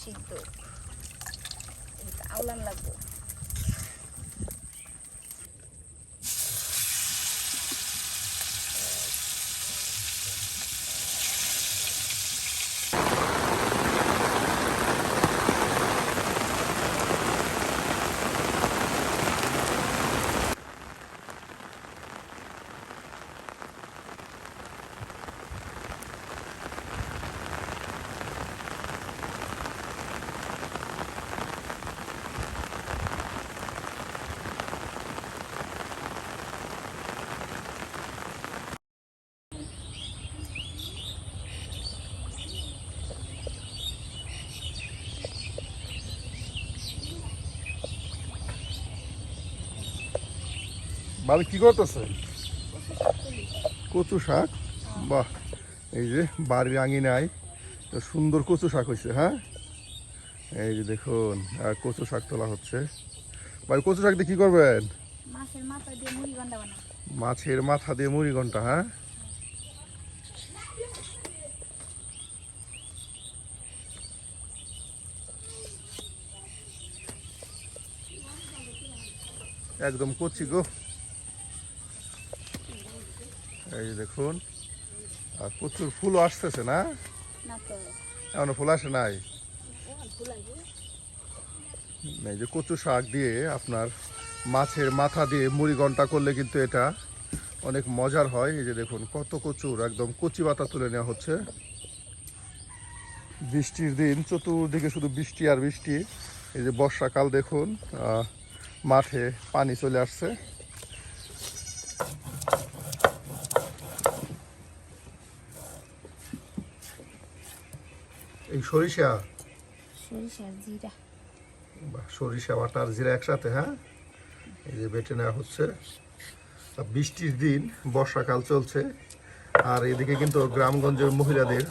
সিদ্ধ আউলান লাগবো। ভাবি কি করতেছে? কচু শাক। বাহ, এই যে বাড়ির আঙিনায় তো সুন্দর কচু শাক হয়েছে। হ্যাঁ, এই যে দেখুন কচু শাক তোলা হচ্ছে। ভাই কচু শাক দিয়ে কি করবেন? মাছের মাথা দিয়ে মুড়ি ঘন্টা বানাবো। মাছের মাথা দিয়ে মুড়ি ঘন্টা। হ্যাঁ, একদম কচি গো। এই দেখুন, আর প্রচুর ফুলও আসতেছে না? এখনো ফুল আসে নাই। এই যে কচু শাক দিয়ে আপনার মাছের মাথা দিয়ে মুড়ি ঘন্টা করলে কিন্তু এটা অনেক মজার হয়। এই যে দেখুন কত কচুর একদম কচি পাতা তুলে নেওয়া হচ্ছে। বৃষ্টির দিন, চতুর্দিকে শুধু বৃষ্টি আর বৃষ্টি। এই যে বর্ষাকাল, দেখুন মাঠে পানি চলে আসছে। এই সরিষা জিরা, সরিষা বাটা আর জিরা একসাথে। হ্যাঁ, এই যে বেটে নেওয়া হচ্ছে। বৃষ্টির দিন, বর্ষাকাল চলছে, আর এদিকে কিন্তু গ্রামগঞ্জের মহিলাদের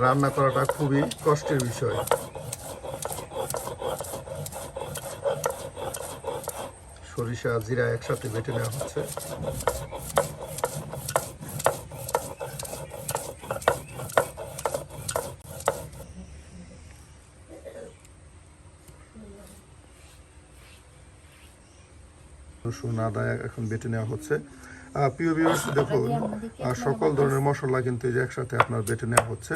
রান্না করাটা খুবই কষ্টের বিষয়। সরিষা জিরা একসাথে বেটে নেওয়া হচ্ছে। রসুন আদা এখন বেটে নেওয়া হচ্ছে। প্রিয় ভিউয়ার্স, দেখুন সকল ধরনের মশলা কিন্তু এই যে একসাথে আপনার বেটে নেওয়া হচ্ছে।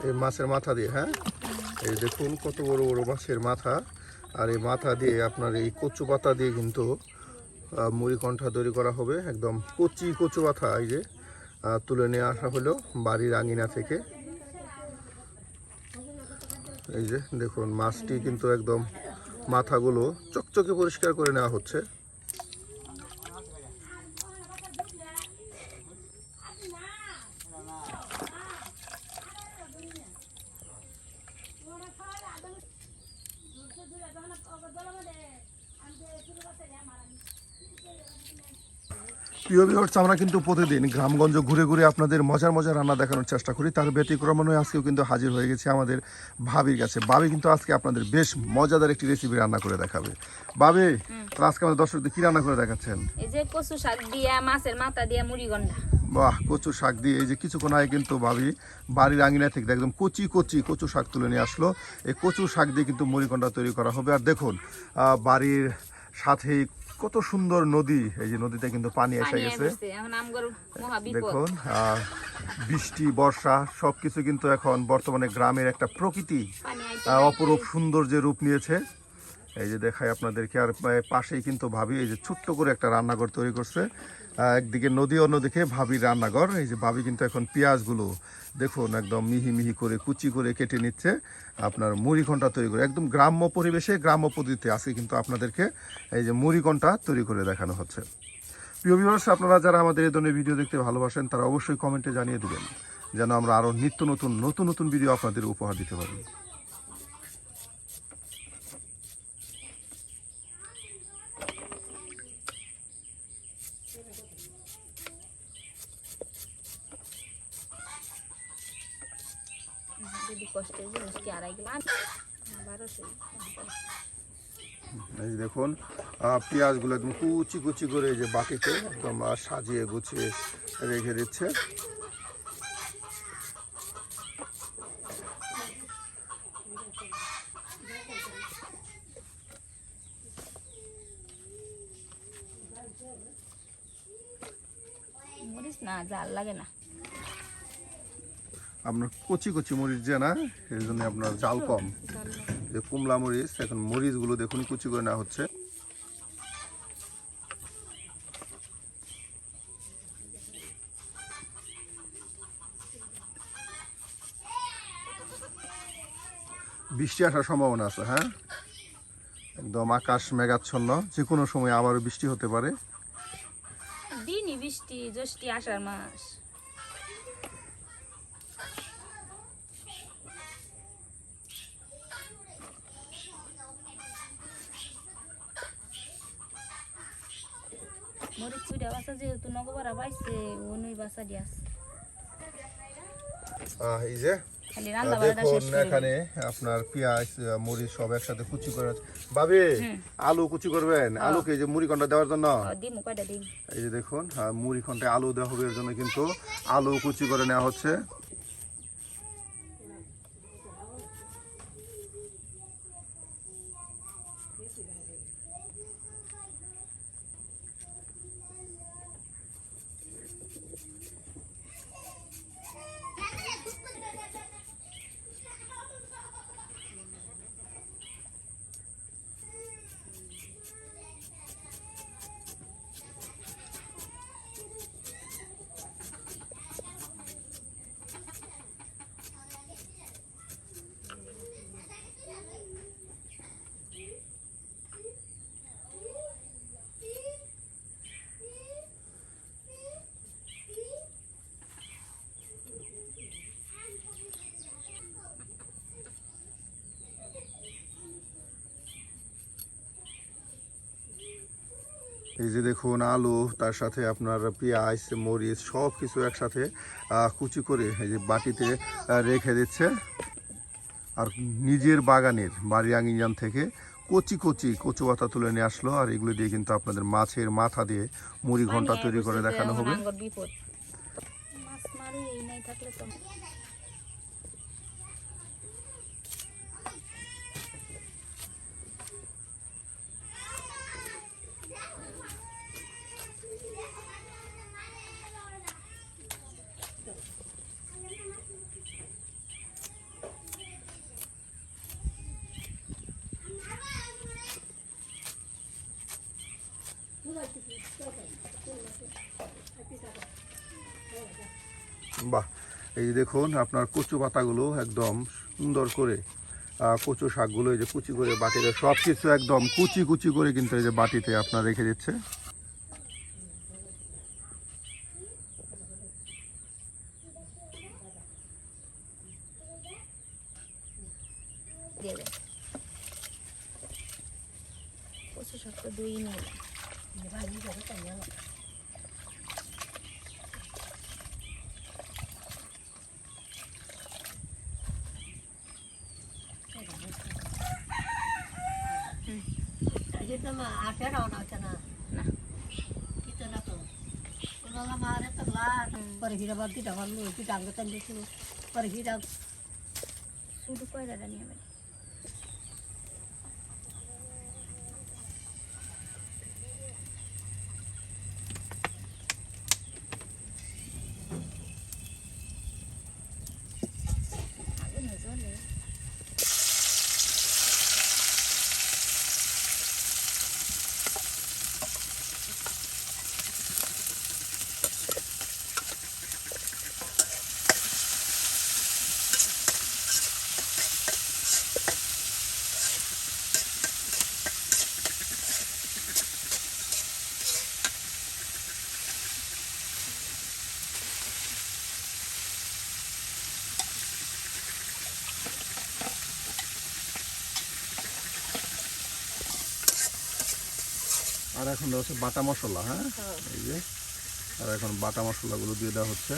এই মাছের মাথা দিয়ে, হ্যাঁ, এই দেখুন কত বড় বড় মাছের মাথা। আর এই মাথা দিয়ে আপনার এই কচু পাতা দিয়ে কিন্তু মুড়ি ঘন্টা তৈরি করা হবে। একদম কচি কচু পাতা এই যে তুলে নিয়ে আসা হলো বাড়ির আঙিনা থেকে। এই যে দেখুন মাছটি কিন্তু একদম মাথাগুলো চকচকে পরিষ্কার করে নেওয়া হচ্ছে। প্রিয় ভিউয়ার্স, আমরা কিন্তু প্রতিদিন গ্রামগঞ্জ ঘুরে ঘুরে আপনাদের মজার মজার রান্না দেখানোর চেষ্টা করি। তার ব্যতিক্রম নয়, আজকেও কিন্তু হাজির হয়ে গেছি আমাদের ভাবির কাছে। ভাবি কিন্তু আজকে আপনাদের বেশ মজাদার একটি রেসিপি রান্না করে দেখাবে। ভাবি, আজকে আমাদের দর্শকদের কি রান্না করে দেখাচ্ছেন? এই যে কচু শাক দিয়ে মাছের মাথা দিয়ে মুড়ি ঘন্টা। বাহ, কচু শাক দিয়ে এই যে কিছুক্ষণ আগে কিন্তু ভাবি বাড়ির আঙিনা থেকে একদম কচি কচি কচু শাক তুলে নিয়ে আসলো। এই কচু শাক দিয়ে কিন্তু মুড়িঘণ্টা তৈরি করা হবে। আর দেখুন বাড়ির সাথেই কত সুন্দর নদী, এই যে নদীতে কিন্তু পানি এসে গেছে। দেখুন বৃষ্টি বর্ষা সবকিছু কিন্তু এখন বর্তমানে গ্রামের একটা প্রকৃতি অপরূপ সৌন্দর্যের রূপ নিয়েছে। এই যে দেখাই আপনাদেরকে। আর পাশেই কিন্তু ভাবি এই যে ছোট্ট করে একটা রান্নাঘর তৈরি করছে, একদিকে নদী অন্যদিকে ভাবির রান্নাঘর। এই যে ভাবি কিন্তু এখন পেঁয়াজগুলো দেখুন একদম মিহি মিহি করে কুচি করে কেটে নিচ্ছে আপনার মুড়িঘণ্টা তৈরি করে, একদম গ্রাম্য পরিবেশে গ্রাম্য পদ্ধতিতে আজকে কিন্তু আপনাদেরকে এই যে মুড়িঘণ্টা তৈরি করে দেখানো হচ্ছে। প্রিয় ভিউয়ার্স, আপনারা যারা আমাদের এই ধরনের ভিডিও দেখতে ভালোবাসেন তারা অবশ্যই কমেন্টে জানিয়ে দেবেন, যেন আমরা আরও নিত্য নতুন নতুন নতুন ভিডিও আপনাদের উপহার দিতে পারি। এই যে দেখুন পেঁয়াজগুলো একদম কুচি কুচি করে এই যে বাটিতে একদম সাজিয়ে গুছিয়ে রেখে দিচ্ছে। মরিচ না জাল লাগে না, আপনার কচি কচি মরিচ যে না, এর জন্য আপনার জাল কম। যে কুমলা মরিচ, এখন মরিচগুলো দেখুন কুচি করে নেওয়া হচ্ছে। বৃষ্টি আসার সম্ভাবনা আছে, হ্যাঁ, একদম আকাশ মেঘাচ্ছন্ন, যে কোনো সময় আবারও বৃষ্টি হতে পারে। দিনই বৃষ্টি, জ্যৈষ্ঠী আষাঢ় মাস। মরিচ চুড়া বাসা যেহেতু নগবারা পাইছে ওই বাসা দিয়ে আছে। এই যে খালি রান্না বাড়াটা শেষ দেখুন এখানে আপনার পেঁয়াজ মরিচ সব একসাথে কুচি করে আছে। ভাবি আলু কুচি করবেন, আলুকে যে মুড়িঘণ্টা দেওয়ার জন্য দিমু কয়টা দিন। এই যে দেখুন মুড়িঘণ্টায় আলু দেওয়া হবে, এর জন্য কিন্তু আলু কুচি করে নেওয়া হচ্ছে। এই যে দেখুন আলু, তার সাথে আপনার পেঁয়াজ মরিচ সব কিছু একসাথে কুচি করে এই যে বাটিতে রেখে দিচ্ছে। আর নিজের বাগানের বাড়ি আঙিনান থেকে কচি কচি কচু পাতা তুলে নিয়ে আসলো। আর এগুলো দিয়ে কিন্তু আপনাদের মাছের মাথা দিয়ে মুড়িঘণ্টা তৈরি করে দেখানো হবে। বাহ, এই যে দেখুন আপনার কচু পাতাগুলো একদম সুন্দর করে কচু শাকগুলো এই যে কুচি করে বাটিতে সব কিছু একদম কুচি কুচি করে কিন্তু এই যে বাটিতে আপনার রেখে দিচ্ছে। কচু শাক তো দুই নিয়ে শুধু কয়লাটা নিয়ে যাবেন। আগুনে জ্বলে। আর এখন দেওয়া হচ্ছে বাটা মশলা, হ্যাঁ এই যে, আর এখন বাটা মশলাগুলো দিয়ে দেওয়া হচ্ছে।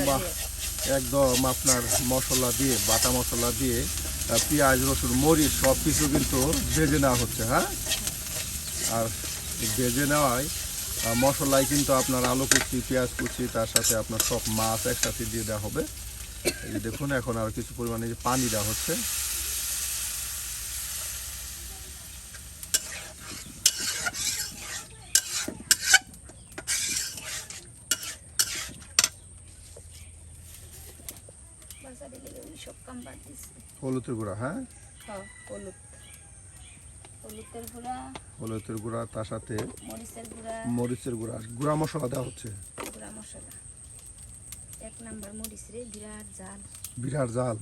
বাহ, একদম আপনার মশলা দিয়ে, বাটা মশলা দিয়ে পেঁয়াজ রসুন মরিচ সব কিছু কিন্তু ভেজে নেওয়া হচ্ছে, হ্যাঁ। আর ভেজে নেওয়ায় মশলায় কিন্তু আপনার আলু কুচি, পেঁয়াজ কুচি, তার সাথে আপনার সব মাছ একসাথে দিয়ে দেওয়া হবে। এই যে দেখুন, এখন আর কিছু পরিমাণে যে পানি দেওয়া হচ্ছে। সব কাম বাদ দিছি। হলুদের গুঁড়া, হ্যাঁ হলুদের গুঁড়া, হলুদের গুঁড়া, তার সাথে মরিচের গুঁড়া, গুঁড়া মশলা দেওয়া হচ্ছে। গুঁড়া মশলা 1 নাম্বার মরিচ রে, বিরাট জাল। বিরাট জাল।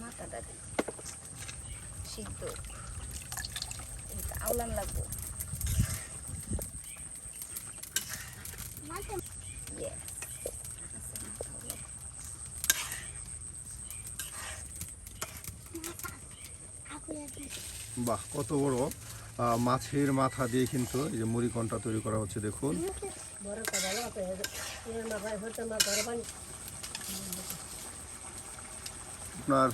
মাথাটা দিই সিদ্ধ, আওলান লাগবো। বাহ, কত বড় মাছের মাথা দিয়ে কিন্তু এই যে মুড়ি ঘন্ট তৈরি করা হচ্ছে, দেখুন। আপনার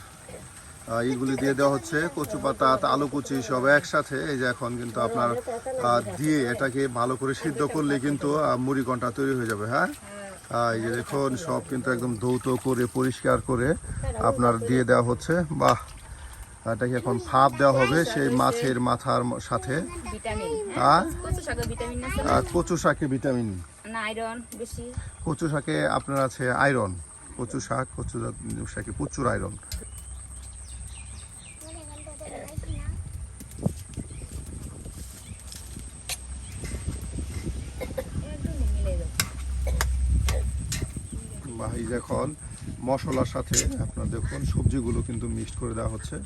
এইগুলি দিয়ে দেওয়া হচ্ছে কচু পাতা, আলু কুচি সব একসাথে। এই যে এখন কিন্তু আপনার দিয়ে এটাকে ভালো করে সিদ্ধ করলে কিন্তু মুড়ি ঘন্ট তৈরি হয়ে যাবে, হ্যাঁ। এই যে দেখুন, সব কিন্তু একদম ধৌত করে পরিষ্কার করে আপনার দিয়ে দেওয়া হচ্ছে। বাহ, এটাকে এখন ভাপ দেওয়া হবে সেই মাছের মাথার সাথে। কচু শাকে ভিটামিন, কচু শাকে আপনার আছে আয়রন। কচু শাকে প্রচুর আয়রন। বাহ, এই যে এখন মশলার সাথে আপনার দেখুন সবজিগুলো কিন্তু মিক্সড করে দেওয়া হচ্ছে।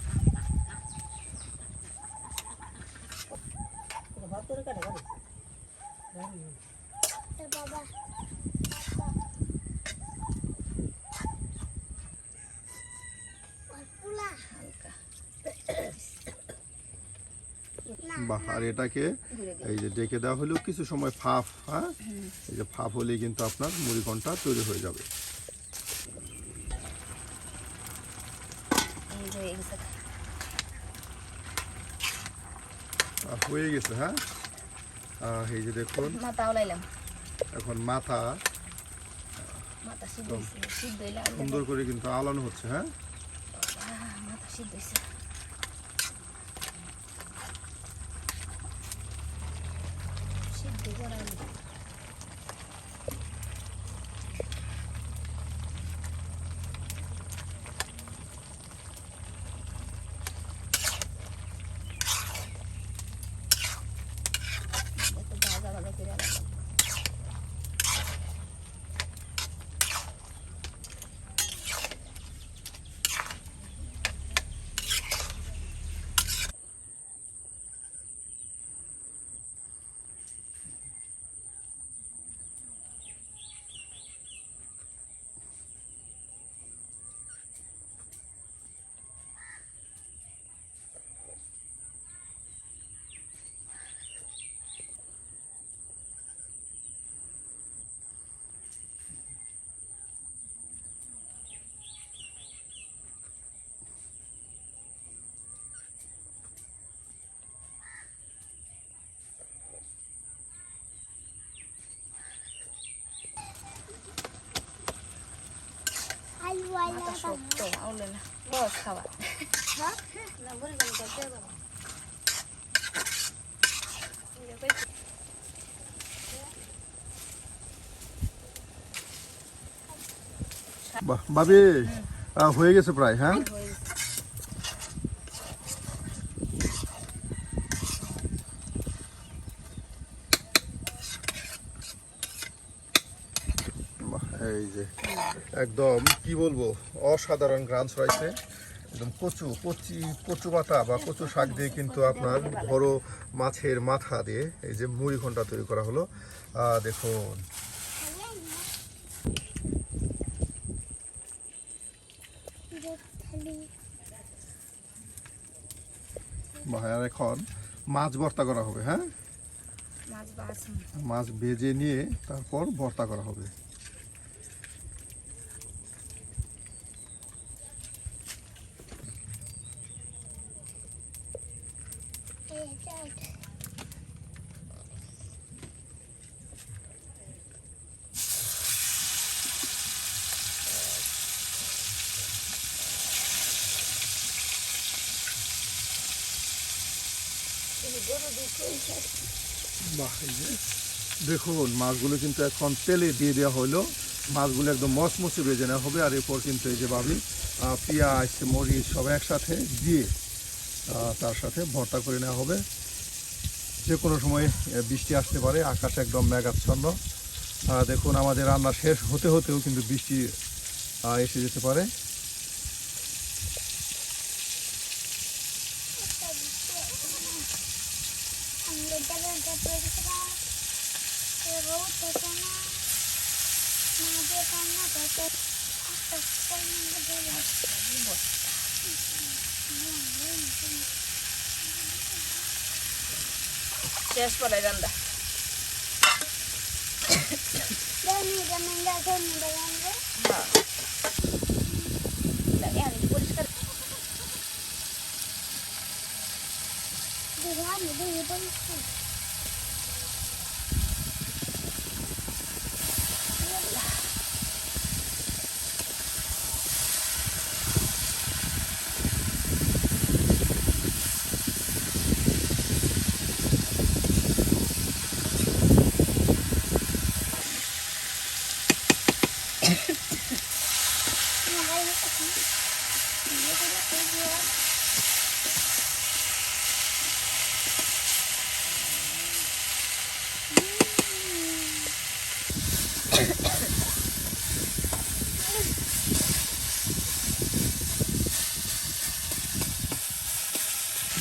বাহ, আর এটাকে এই যে ডেকে দেওয়া হলো কিছু সময় ভাপ, হ্যাঁ। এই যে ভাপ হলেই কিন্তু আপনার মুড়ি ঘন্ট তৈরি হয়ে যাবে। হয়ে গেছে, হ্যাঁ। এই যে দেখুন, এখন মাথা সুন্দর করে কিন্তু আলানো হচ্ছে, হ্যাঁ। মাথা শক্ত আউলে না বস খাবার না বলি কেন করতে বাবা বাহ ভাবি হয়ে গেছে প্রায়, হ্যাঁ এই যে একদম কি বলবো অসাধারণ গ্রান্স রয়েছে একদম কচু পাতা বা কচু শাক দিয়ে কিন্তু আপনার বড় মাছের মাথা দিয়ে এই যে মুড়ি ঘন্টা তৈরি করা হলো। দেখুন আর এখন মাছ ভর্তা করা হবে, হ্যাঁ মাছ ভেজে নিয়ে তারপর ভর্তা করা হবে। বাহ এই যে দেখুন মাছগুলো কিন্তু এখন তেলে দিয়ে দেওয়া হলো, মাছগুলো একদম মচমচে ভেজে নেওয়া হবে। আর এরপর কিন্তু এই যে ভাবি পেঁয়াজ মরিচ সব একসাথে দিয়ে তার সাথে ভর্তা করে নেওয়া হবে। যে কোনো সময় বৃষ্টি আসতে পারে, আকাশ একদম মেঘাচ্ছন্ন। দেখুন আমাদের রান্না শেষ হতে হতেও কিন্তু বৃষ্টি এসে যেতে পারে। শেষ পড়াই রান্না পরিষ্কার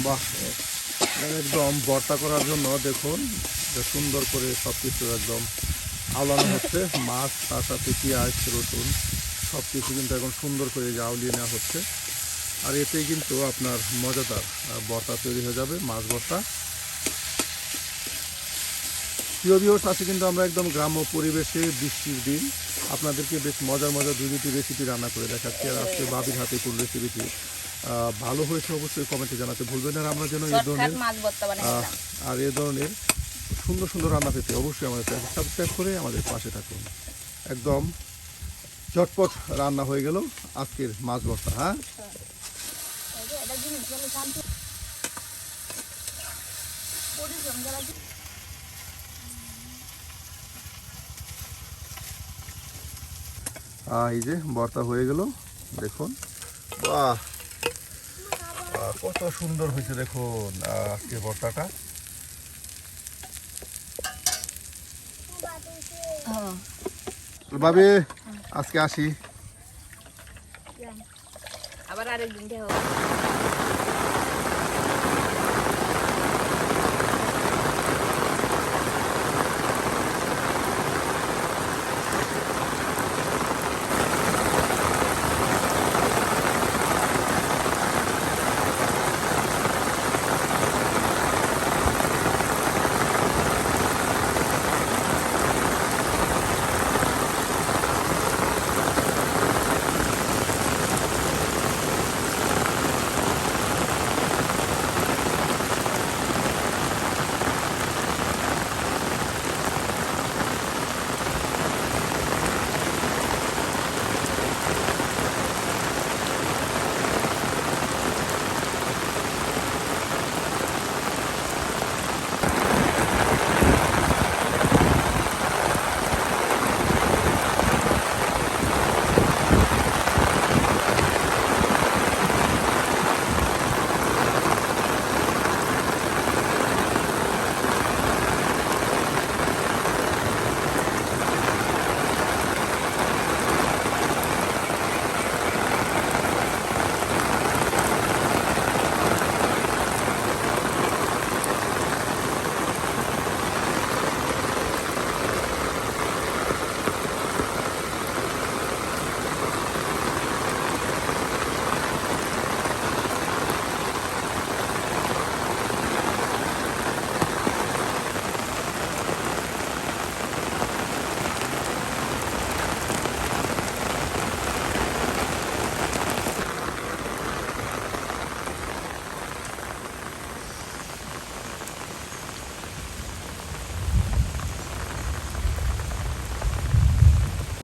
বাহ একদম ভর্তা করার জন্য দেখুন সুন্দর করে সব কিছু একদম আওলানো হচ্ছে। মাছ তার সাথে পেঁয়াজ রসুন সব কিছু কিন্তু এখন সুন্দর করে যে আউলিয়ে নেওয়া হচ্ছে। আর এতেই কিন্তু আপনার মজাদার ভর্তা তৈরি হয়ে যাবে, মাছ ভর্তা। প্রিয় ভিউয়ার্স, আছে কিন্তু আমরা একদম গ্রাম্য পরিবেশে বৃষ্টির দিন আপনাদেরকে বেশ মজার দুটি রেসিপি রান্না করে দেখাচ্ছি। আর আজকে বাবির হাতে কোন রেসিপিটি ভালো হয়েছে অবশ্যই কমেন্টে জানাতে ভুলবেন। আর আমরা যেন এই ধরনের এই ধরনের সুন্দর রান্না পেতে অবশ্যই আমাদের চ্যানেল সাবস্ক্রাইব করে আমাদের পাশে থাকুন। একদম ঝটপট রান্না হয়ে গেল আজকের মাছ ভর্তা। হ্যাঁ এই যে ভর্তা হয়ে গেল দেখুন। বাহ কত সুন্দর হয়েছে দেখুন আজকে ভর্তাটা। ভাবি আজকে আসি আবার আরেকদিন দেখা হবে।